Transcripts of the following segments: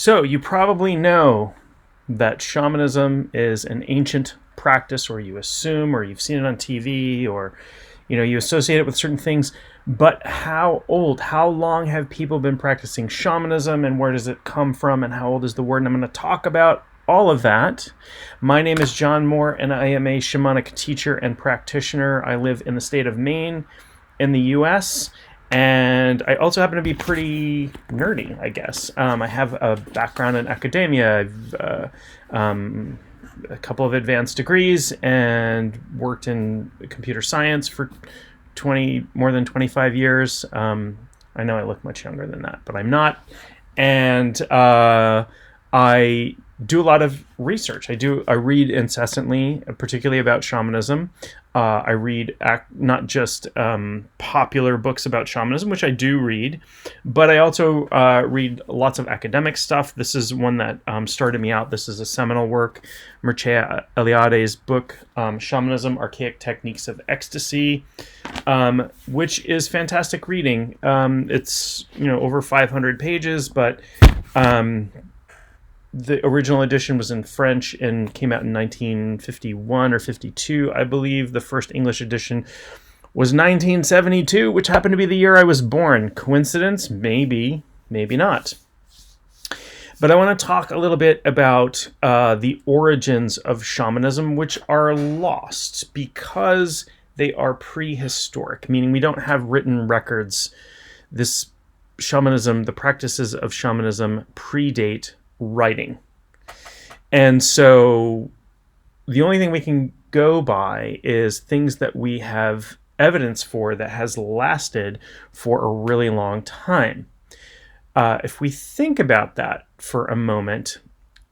So you probably know that shamanism is an ancient practice, or you assume, or you've seen it on TV, or you associate it with certain things. But how old, how long have people been practicing shamanism, and where does it come from, and how old is the word? And I'm going to talk about all of that. My name is John Moore, and I am a shamanic teacher and practitioner. I live in the state of Maine in the U.S., and I also happen to be pretty nerdy, I guess. I have a background in academia. I've a couple of advanced degrees and worked in computer science for more than 25 years. I know I look much younger than that, but I'm not. And I do a lot of research. I read incessantly, particularly about shamanism. I read not just popular books about shamanism, which I do read, but I also read lots of academic stuff. This is one that started me out. This is a seminal work, Mircea Eliade's book, Shamanism, Archaic Techniques of Ecstasy, which is fantastic reading. It's over 500 pages, but the original edition was in French and came out in 1951 or 52, I believe. The first English edition was 1972, which happened to be the year I was born. Coincidence? Maybe, maybe not. But I want to talk a little bit about the origins of shamanism, which are lost because they are prehistoric, meaning we don't have written records. This shamanism, the practices of shamanism predate writing. And so the only thing we can go by is things that we have evidence for that has lasted for a really long time. If we think about that for a moment,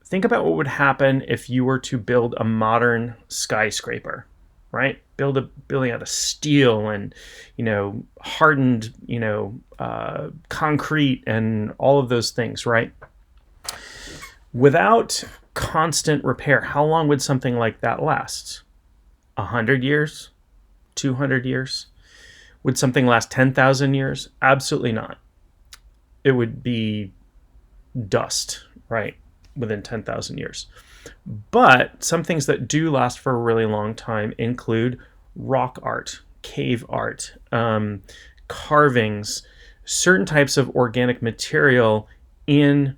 think about what would happen if you were to build a modern skyscraper, right? Building out of steel and, hardened, concrete and all of those things, right? Without constant repair, how long would something like that last? 100 years? 200 years? Would something last 10,000 years? Absolutely not. It would be dust, right, within 10,000 years. But some things that do last for a really long time include rock art, cave art, carvings, certain types of organic material in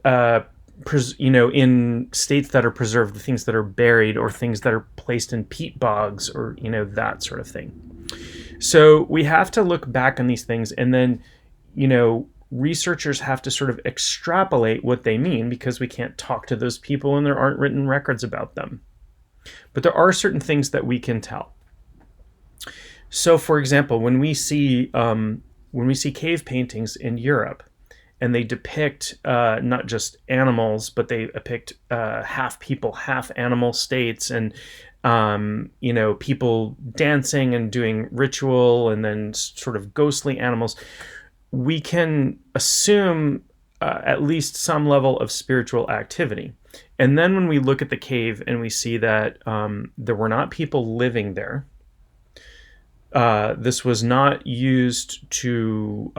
in states that are preserved, the things that are buried or things that are placed in peat bogs or, that sort of thing. So we have to look back on these things, and then, researchers have to sort of extrapolate what they mean because we can't talk to those people and there aren't written records about them. But there are certain things that we can tell. So, for example, when we see cave paintings in Europe, and they depict not just animals, but they depict half people, half animal states, and people dancing and doing ritual, and then sort of ghostly animals. We can assume at least some level of spiritual activity. And then when we look at the cave and we see that there were not people living there, this was not used to,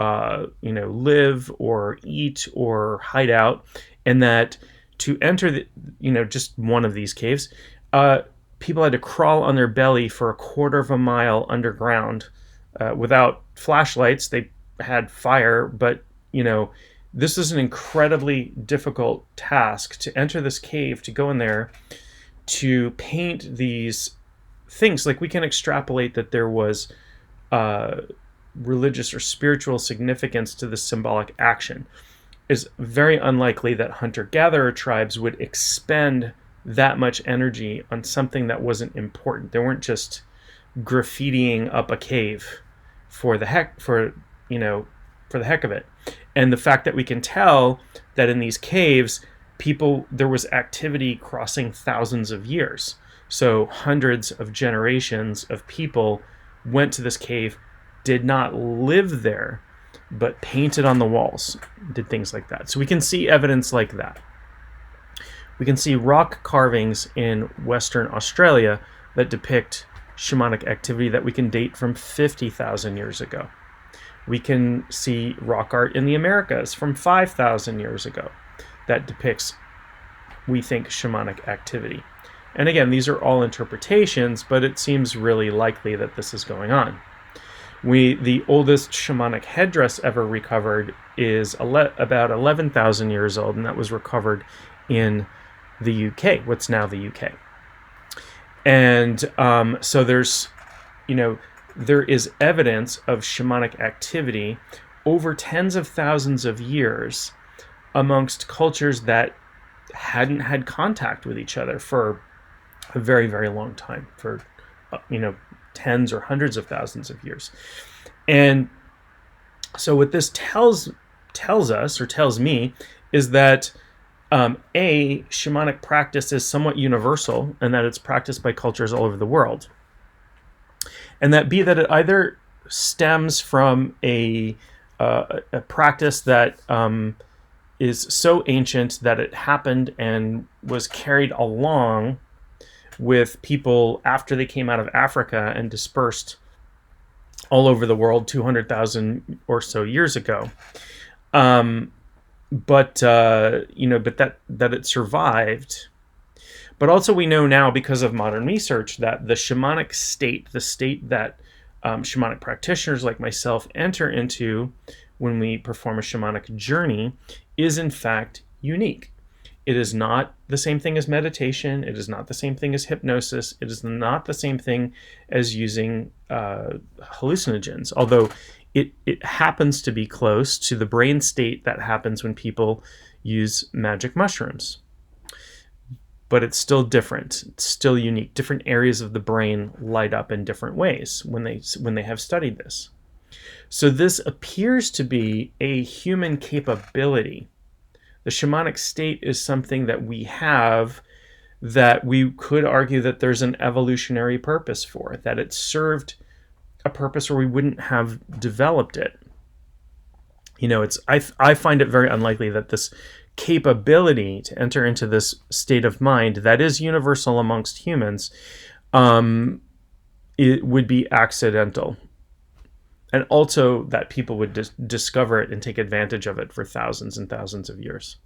live or eat or hide out, and that to enter just one of these caves, people had to crawl on their belly for a quarter of a mile underground without flashlights. They had fire, but this is an incredibly difficult task to enter this cave, to go in there, to paint these things. Like, we can extrapolate that there was religious or spiritual significance to this symbolic action. It's very unlikely that hunter-gatherer tribes would expend that much energy on something that wasn't important. They weren't just graffitiing up a cave for the heck of it. And the fact that we can tell that in these caves, there was activity crossing thousands of years. So hundreds of generations of people went to this cave, did not live there, but painted on the walls, did things like that. So we can see evidence like that. We can see rock carvings in Western Australia that depict shamanic activity that we can date from 50,000 years ago. We can see rock art in the Americas from 5,000 years ago that depicts, we think, shamanic activity. And again, these are all interpretations, but it seems really likely that this is going on. The oldest shamanic headdress ever recovered is about 11,000 years old, and that was recovered in the UK, what's now the UK. And so there's, there is evidence of shamanic activity over tens of thousands of years amongst cultures that hadn't had contact with each other for a very, very long time, for, tens or hundreds of thousands of years. And so what this tells us, or tells me, is that shamanic practice is somewhat universal, and that it's practiced by cultures all over the world. And that that it either stems from a practice that is so ancient that it happened and was carried along with people after they came out of Africa and dispersed all over the world 200,000 or so years ago. But that it survived. But also we know now, because of modern research, that the shamanic state, the state that shamanic practitioners like myself enter into when we perform a shamanic journey, is in fact unique. It is not the same thing as meditation. It is not the same thing as hypnosis. It is not the same thing as using hallucinogens, although it happens to be close to the brain state that happens when people use magic mushrooms. But it's still different. It's still unique. Different areas of the brain light up in different ways when they have studied this. So this appears to be a human capability. The shamanic state is something that we have, that we could argue that there's an evolutionary purpose for, that it served a purpose or we wouldn't have developed it. I find it very unlikely that this capability to enter into this state of mind that is universal amongst humans, it would be accidental. And also that people would discover it and take advantage of it for thousands and thousands of years.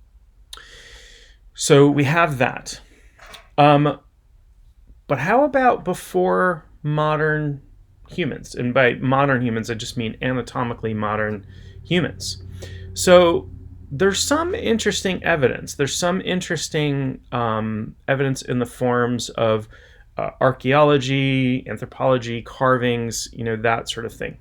So we have that. But how about before modern humans? And by modern humans, I just mean anatomically modern humans. So there's some interesting evidence. There's some interesting evidence in the forms of archaeology, anthropology, carvings, that sort of thing.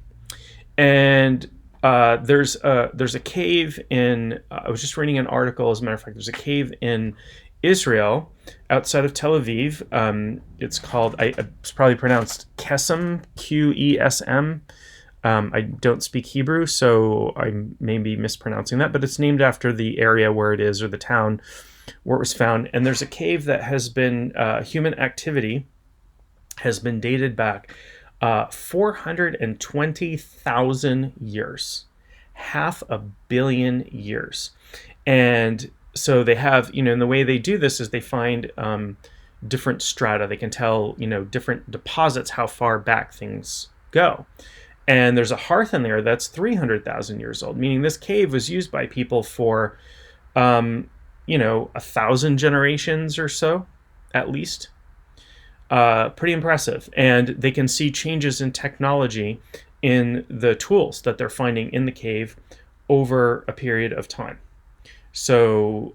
And there's a cave in, I was just reading an article, as a matter of fact, there's a cave in Israel outside of Tel Aviv. It's called, it's probably pronounced Qesem, Qesm. I don't speak Hebrew, so I may be mispronouncing that, but it's named after the area where it is, or the town where it was found. And there's a cave that has been, human activity has been dated back 420,000 years, 500 million years. And so they have, and the way they do this is they find different strata. They can tell, different deposits, how far back things go. And there's a hearth in there that's 300,000 years old, meaning this cave was used by people for, 1,000 generations or so, at least. Pretty impressive. And they can see changes in technology in the tools that they're finding in the cave over a period of time. So,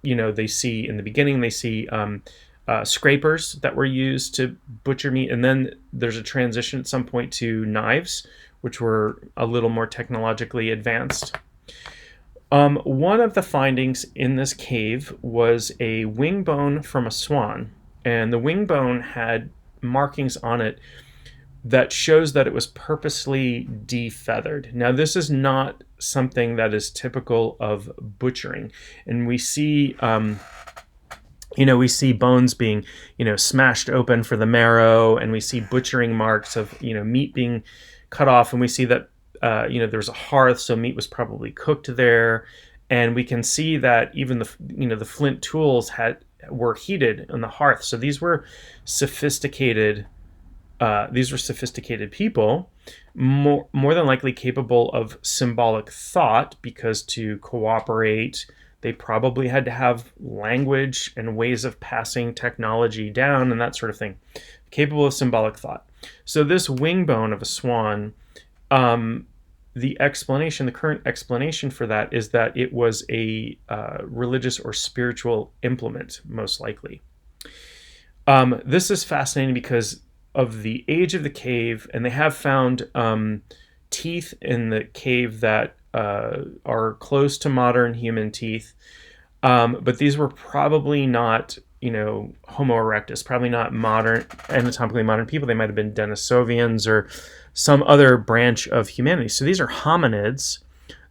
they see, in the beginning, they see scrapers that were used to butcher meat. And then there's a transition at some point to knives, which were a little more technologically advanced. One of the findings in this cave was a wing bone from a swan. And the wing bone had markings on it that shows that it was purposely defeathered. Now, this is not something that is typical of butchering. And we see, we see bones being, smashed open for the marrow, and we see butchering marks of, meat being cut off. And we see that, there's a hearth, so meat was probably cooked there. And we can see that even the flint tools were heated on the hearth. So these were sophisticated these were sophisticated people, more than likely capable of symbolic thought, because to cooperate, they probably had to have language and ways of passing technology down and that sort of thing. Capable of symbolic thought. So this wing bone of a swan, the current explanation for that is that it was a religious or spiritual implement, most likely. This is fascinating because of the age of the cave, and they have found teeth in the cave that are close to modern human teeth, but these were probably not, Homo erectus, probably not anatomically modern people. They might have been Denisovians or some other branch of humanity. So these are hominids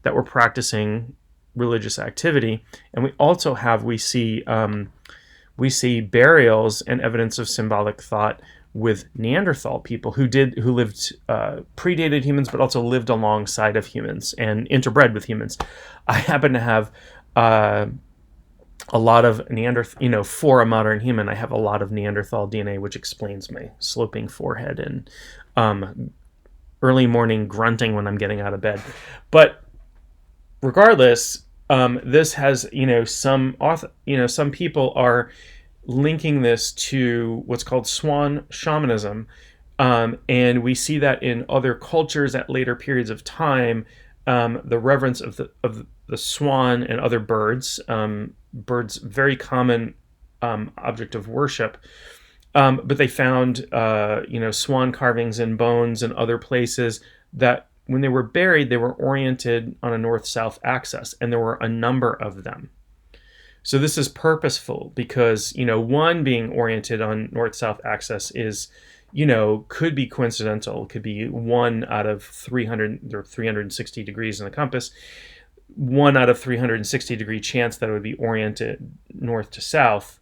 that were practicing religious activity, and we see burials and evidence of symbolic thought with Neanderthal people who lived predated humans, but also lived alongside of humans and interbred with humans. I happen to have a lot of Neanderthal, for a modern human, I have a lot of Neanderthal DNA, which explains my sloping forehead and early morning grunting when I'm getting out of bed. But regardless, this has, some people are linking this to what's called swan shamanism, and we see that in other cultures at later periods of time. The reverence of the swan and other birds, very common object of worship. But they found swan carvings and bones in other places that when they were buried, they were oriented on a north-south axis, and there were a number of them. So this is purposeful because, one being oriented on north-south axis is, could be coincidental. It could be 1 out of 300 or 360 degrees in the compass, 1 out of 360 degree chance that it would be oriented north to south.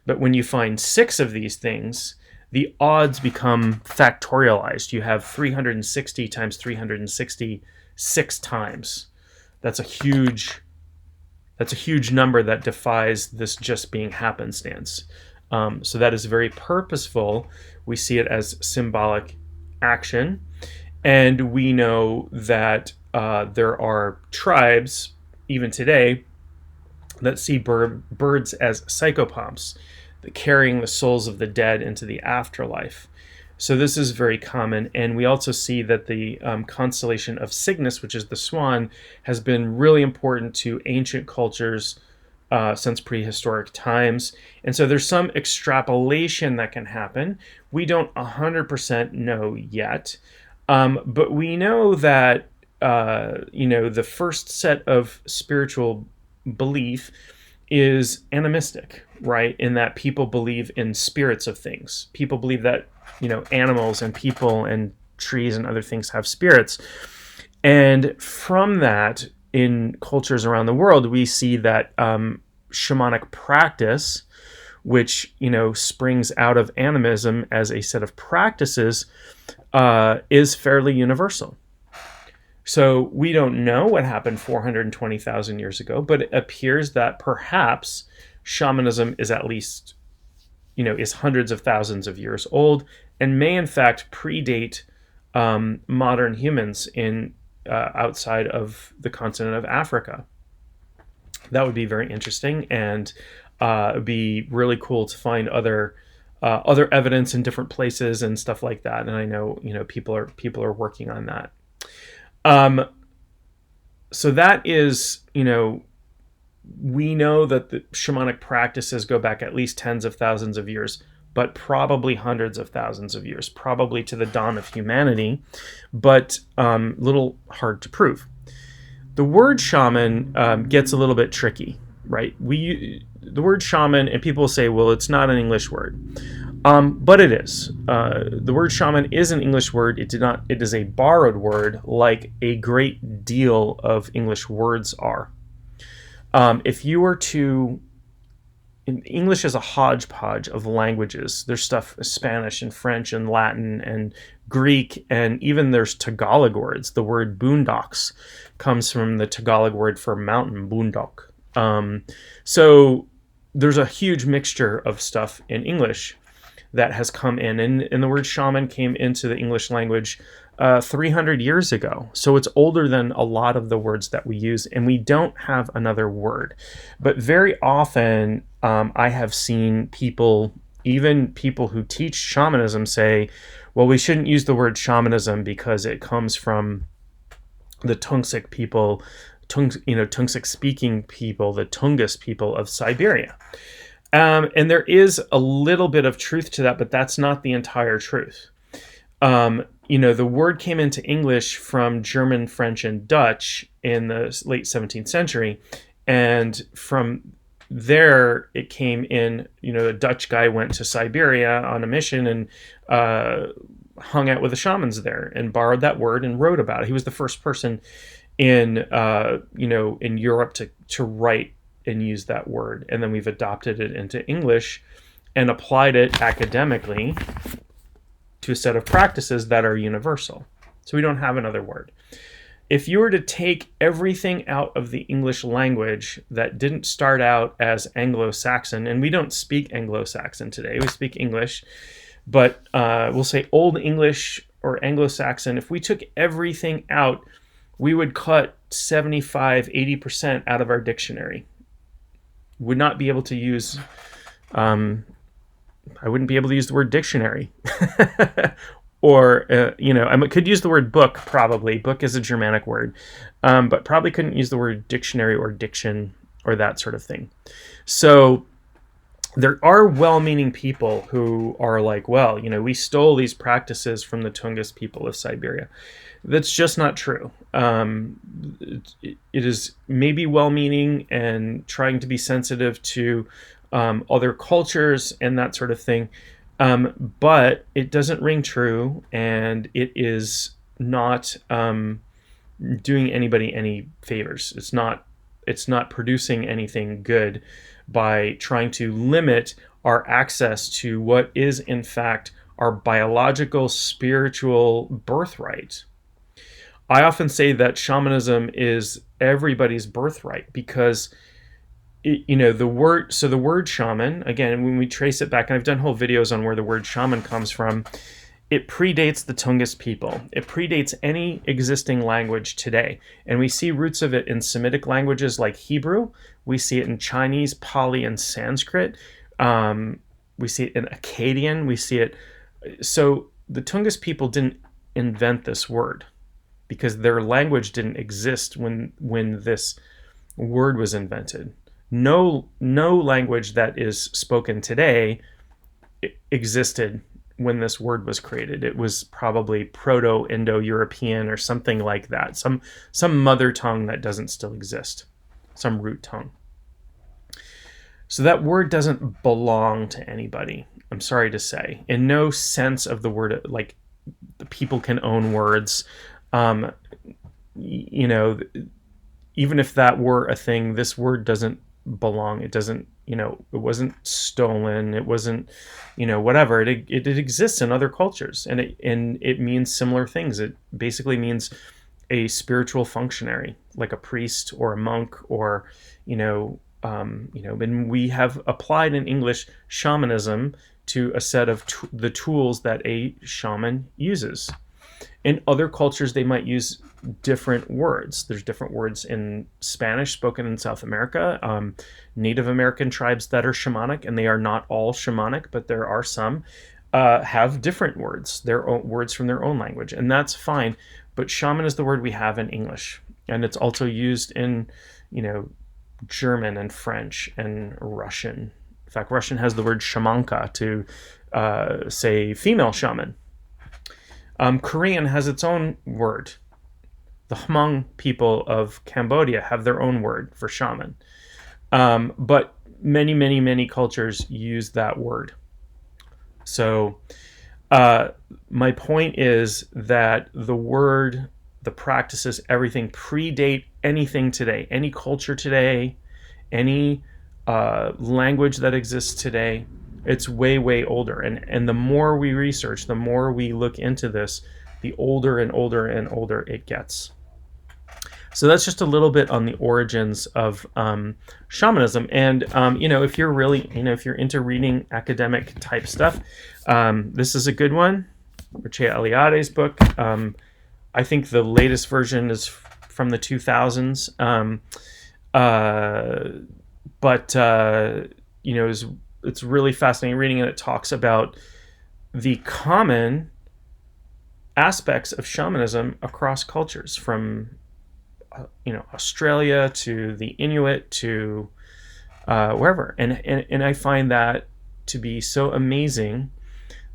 But when you find 6 of these things, the odds become factorialized. You have 360 times 360 6 times. That's a huge number that defies this just being happenstance. So that is very purposeful. We see it as symbolic action. And we know that there are tribes, even today, that see birds as psychopomps, carrying the souls of the dead into the afterlife. So this is very common. And we also see that the constellation of Cygnus, which is the swan, has been really important to ancient cultures since prehistoric times. And so there's some extrapolation that can happen. We don't 100% know yet. But we know that, the first set of spiritual belief is animistic, right? In that people believe in spirits of things. People believe that, animals and people and trees and other things have spirits. And from that, in cultures around the world, we see that shamanic practice, which, springs out of animism as a set of practices, is fairly universal. So we don't know what happened 420,000 years ago, but it appears that perhaps shamanism is at least, is hundreds of thousands of years old and may in fact predate modern humans in outside of the continent of Africa. That would be very interesting, and it would be really cool to find other evidence in different places and stuff like that. And I know, people are working on that. So that is, we know that the shamanic practices go back at least tens of thousands of years, but probably hundreds of thousands of years, probably to the dawn of humanity, but little hard to prove. The word shaman gets a little bit tricky, right? The word shaman, and people say, well, it's not an English word. But it is. The word shaman is an English word. It is a borrowed word, like a great deal of English words are. If you were to, English is a hodgepodge of languages. There's stuff Spanish and French and Latin and Greek, and even there's Tagalog words. The word boondocks comes from the Tagalog word for mountain, boondock. So there's a huge mixture of stuff in English. that has come in. And the word shaman came into the English language 300 years ago. So it's older than a lot of the words that we use, and we don't have another word. But very often I have seen people, even people who teach shamanism, say, well, we shouldn't use the word shamanism because it comes from the Tungsik people, Tungsik speaking people, the Tungus people of Siberia. And there is a little bit of truth to that, but that's not the entire truth. The word came into English from German, French, and Dutch in the late 17th century. And from there, it came in, a Dutch guy went to Siberia on a mission and hung out with the shamans there and borrowed that word and wrote about it. He was the first person in Europe to write and use that word. And then we've adopted it into English and applied it academically to a set of practices that are universal. So we don't have another word. If you were to take everything out of the English language that didn't start out as Anglo-Saxon, and we don't speak Anglo-Saxon today, we speak English, but we'll say Old English or Anglo-Saxon, if we took everything out, we would cut 75-80% out of our dictionary. Would not be able to use, I wouldn't be able to use the word dictionary. Or, I could use the word book, probably. Book is a Germanic word, but probably couldn't use the word dictionary or diction or that sort of thing. So there are well-meaning people who are like, well, we stole these practices from the Tungus people of Siberia. That's just not true. It is maybe well-meaning and trying to be sensitive to other cultures and that sort of thing. But it doesn't ring true, and it is not doing anybody any favors. It's not producing anything good by trying to limit our access to what is, in fact, our biological, spiritual birthright. I often say that shamanism is everybody's birthright because the word shaman, again, when we trace it back, and I've done whole videos on where the word shaman comes from, it predates the Tungus people. It predates any existing language today. And we see roots of it in Semitic languages like Hebrew. We see it in Chinese, Pali, and Sanskrit. We see it in Akkadian. We see it. So the Tungus people didn't invent this word because their language didn't exist when this word was invented. No language that is spoken today existed when this word was created. It was probably Proto-Indo-European or something like that. Some mother tongue that doesn't still exist. Some root tongue. So that word doesn't belong to anybody, I'm sorry to say. In no sense of the word, like the people can own words. Even if that were a thing, this word doesn't belong. It doesn't, it wasn't stolen. It wasn't, whatever. It exists in other cultures, and it means similar things. It basically means a spiritual functionary, like a priest or a monk, or and we have applied in English shamanism to a set of the tools that a shaman uses. In other cultures, they might use different words. There's different words in Spanish spoken in South America. Native American tribes that are shamanic, and they are not all shamanic, but there are some, have different words, their own words from their own language, and that's fine. But shaman is the word we have in English, and it's also used in, German and French and Russian. In fact, Russian has the word shamanka to say female shaman. Korean has its own word. The Hmong people of Cambodia have their own word for shaman. But many, many, many cultures use that word. So my point is that the word, the practices, everything predate anything today, any culture today, any language that exists today. It's way, way older. And the more we research, the more we look into this, the older and older and older it gets. So that's just a little bit on the origins of shamanism. And if you're really, if you're into reading academic type stuff, this is a good one. Mircea Eliade's book. I think the latest version is from the 2000s. It's really fascinating reading, and it talks about the common aspects of shamanism across cultures, from Australia to the Inuit to wherever, and I find that to be so amazing,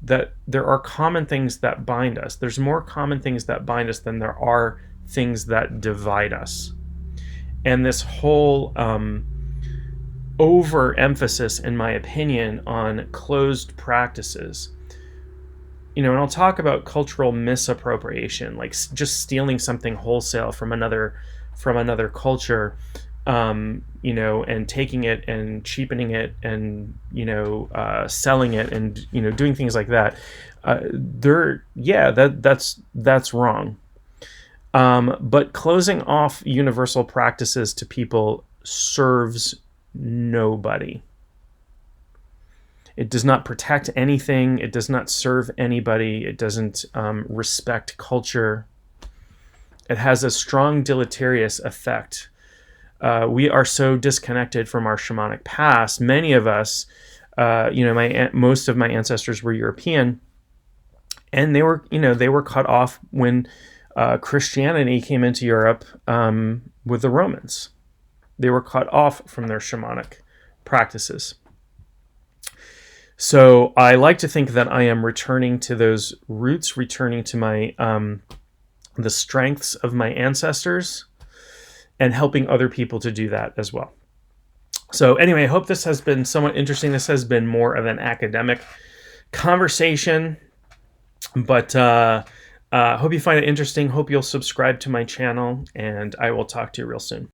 that there are common things that bind us. There's more common things that bind us than there are things that divide us. And this whole overemphasis, in my opinion, on closed practices, and I'll talk about cultural misappropriation, like just stealing something wholesale from another culture, and taking it and cheapening it and selling it and doing things like that. That's wrong. But closing off universal practices to people serves nobody. It does not protect anything. It does not serve anybody. It doesn't respect culture. It has a strong deleterious effect. We are so disconnected from our shamanic past. Many of us, most of my ancestors were European, and they were cut off when Christianity came into Europe with the Romans. They were cut off from their shamanic practices. So I like to think that I am returning to those roots, returning to my the strengths of my ancestors, and helping other people to do that as well. So anyway, I hope this has been somewhat interesting. This has been more of an academic conversation, but hope you find it interesting. Hope you'll subscribe to my channel, and I will talk to you real soon.